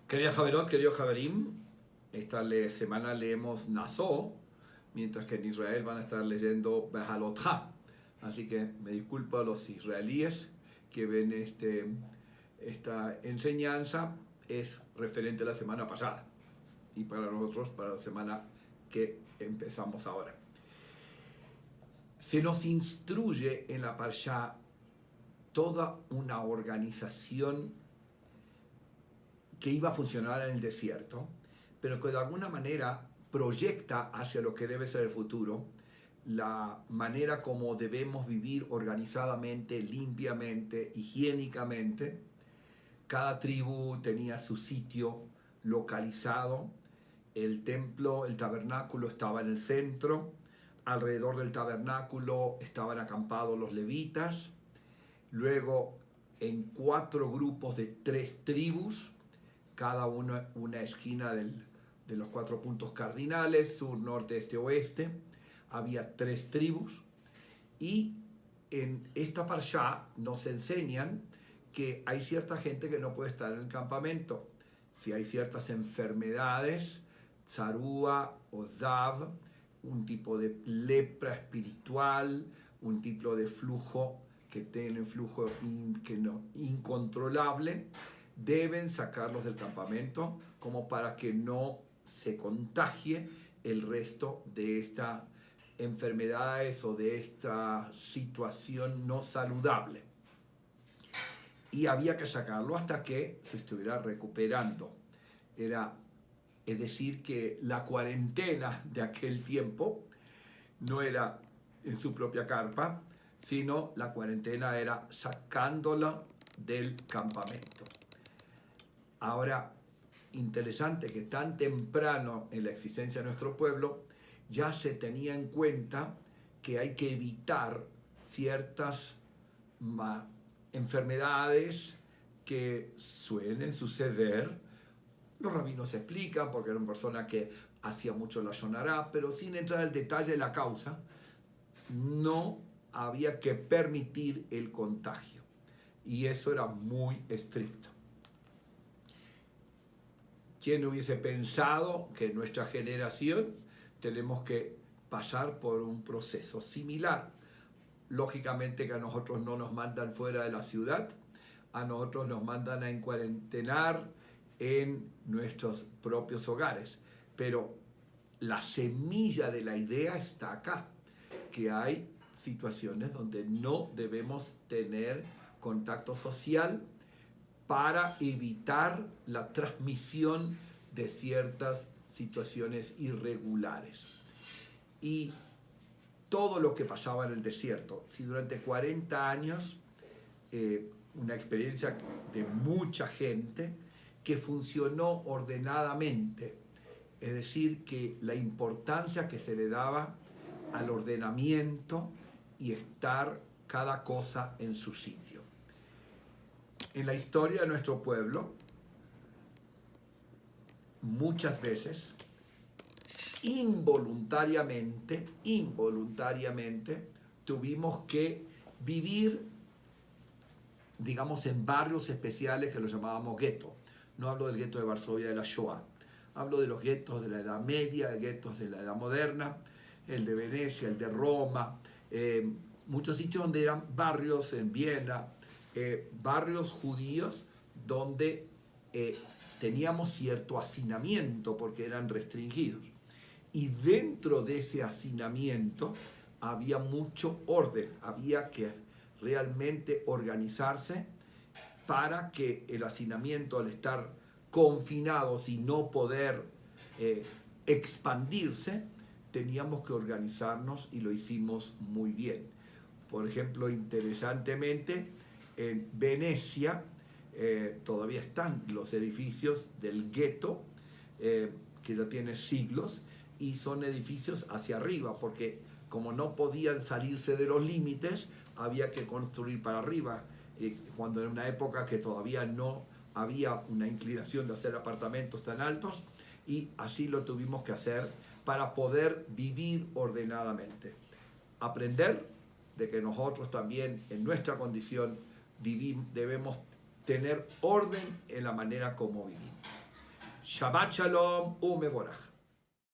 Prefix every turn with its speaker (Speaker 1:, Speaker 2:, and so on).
Speaker 1: Querido Javerot, querido Javerim, esta semana leemos Naso, mientras que en Israel van a estar leyendo Behalotha. Así que me disculpo a los israelíes que ven esta enseñanza, es referente a la semana pasada y para nosotros, para la semana que empezamos ahora. Se nos instruye en la Parsha toda una organización que iba a funcionar en el desierto, pero que de alguna manera proyecta hacia lo que debe ser el futuro, la manera como debemos vivir organizadamente, limpiamente, higiénicamente. Cada tribu tenía su sitio localizado, el templo, el tabernáculo estaba en el centro, alrededor del tabernáculo estaban acampados los levitas, luego en 4 grupos de 3 tribus, cada una esquina de los 4 puntos cardinales, sur, norte, este, oeste. Había 3 tribus y en esta parsha nos enseñan que hay cierta gente que no puede estar en el campamento. Si hay ciertas enfermedades, tzarúa o zav, un tipo de lepra espiritual, un tipo de flujo que tiene flujo incontrolable, deben sacarlos del campamento como para que no se contagie el resto de estas enfermedades o de esta situación no saludable. Y había que sacarlo hasta que se estuviera recuperando. Es decir, que la cuarentena de aquel tiempo no era en su propia carpa, sino la cuarentena era sacándola del campamento. Ahora, interesante que tan temprano en la existencia de nuestro pueblo ya se tenía en cuenta que hay que evitar ciertas enfermedades que suelen suceder. Los rabinos explican porque era una persona que hacía mucho la Shonará, pero sin entrar al detalle de la causa, no había que permitir el contagio. Y eso era muy estricto. ¿Quién hubiese pensado que en nuestra generación tenemos que pasar por un proceso similar? Lógicamente que a nosotros no nos mandan fuera de la ciudad, a nosotros nos mandan a cuarentenar en nuestros propios hogares, pero la semilla de la idea está acá, que hay situaciones donde no debemos tener contacto social para evitar la transmisión de ciertas situaciones irregulares. Y todo lo que pasaba en el desierto, si durante 40 años, una experiencia de mucha gente que funcionó ordenadamente, es decir, que la importancia que se le daba al ordenamiento y estar cada cosa en su sitio. En la historia de nuestro pueblo, muchas veces, involuntariamente, tuvimos que vivir, digamos, en barrios especiales que los llamábamos gueto. No hablo del gueto de Varsovia de la Shoah, hablo de los guetos de la Edad Media, de guetos de la Edad Moderna, el de Venecia, el de Roma, muchos sitios donde eran barrios en Viena, barrios judíos donde teníamos cierto hacinamiento porque eran restringidos. Y dentro de ese hacinamiento había mucho orden, había que realmente organizarse para que el hacinamiento, al estar confinados y no poder expandirse, teníamos que organizarnos y lo hicimos muy bien. Por ejemplo, interesantemente, en Venecia todavía están los edificios del gueto, que ya tienen siglos, y son edificios hacia arriba, porque como no podían salirse de los límites, había que construir para arriba, cuando en una época que todavía no había una inclinación de hacer apartamentos tan altos, y así lo tuvimos que hacer para poder vivir ordenadamente. Aprender de que nosotros también en nuestra condición debemos tener orden en la manera como vivimos. Shabbat Shalom Umevorach.